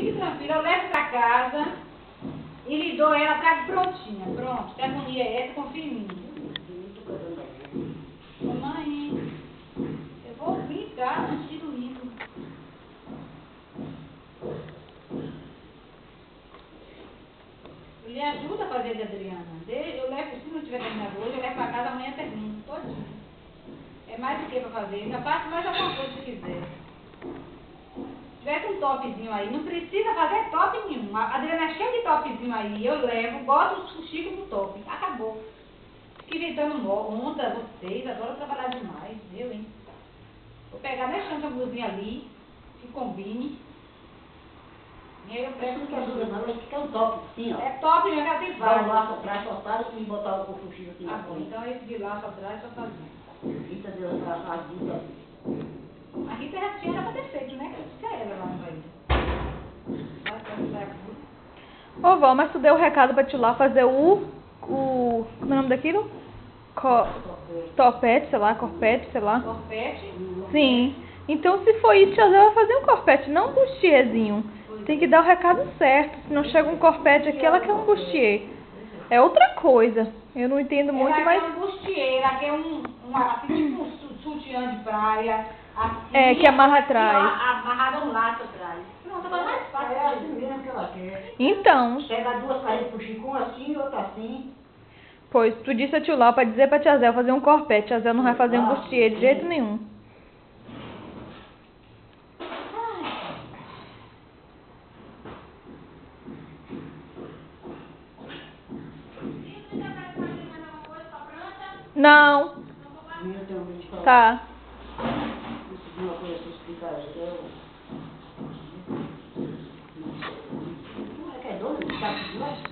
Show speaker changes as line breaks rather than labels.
fique tranquila, eu levo pra casa e lhe dou ela pra prontinha. Pronto, que harmonia é essa, confia em mim. Mamãe, eu vou brincar antes de dormir. Eu lhe ajudo a fazer de Adriana. Eu levo, se não tiver terminado hoje, eu levo pra casa, amanhã termino, todinho. É mais do que pra fazer, ainda faço mais alguma coisa se quiser. Se tivesse um topzinho aí, não precisa fazer top nenhum. A Adriana é cheia de topzinho aí, eu levo, boto o Chico no top. Acabou. Fica inventando onda, vocês adoram trabalhar demais, viu, hein? Vou pegar nessa blusinha ali, que combine. E aí eu prego
Não quer ajuda não, mas fica um top, sim, ó.
É top, meu cara, tem
Dá um
vários.
laço atrás, soltado e botar o fuxico aqui na
Ah, bom,
frente.
então esse de laço atrás só fazendo.
Rita deu a dica.
A Rita já tinha pra ter feito, né? Que é ela lá no país.
Ô vó, mas tu deu o recado pra te ir lá fazer como é o nome daquilo? Topete, sei lá, corpete, sei lá.
Corpete?
Sim. Então se for isso, ela vai fazer um corpete, não um bustierzinho. Tem que dar o recado certo. Se não chega um corpete aqui, ela quer um bustier. É outra coisa. Eu não entendo muito,
ela
mas...
quer um bustier, ela quer assim, tipo um sutiã de praia. Assim,
É, que amarra atrás.
Amarrada um laço atrás. Pronto, agora mais fácil.
É assim mesmo que ela quer.
Então,
Pega duas carinhas pro Chico, um assim e outra assim.
pois tu disse a tio Lau pra dizer pra tia Zé fazer um corpete. Tia Zé não vai fazer um bustier de jeito nenhum. Não. Tá.
Uma coisa assim, explicar, eu... Como é que é doido? Tá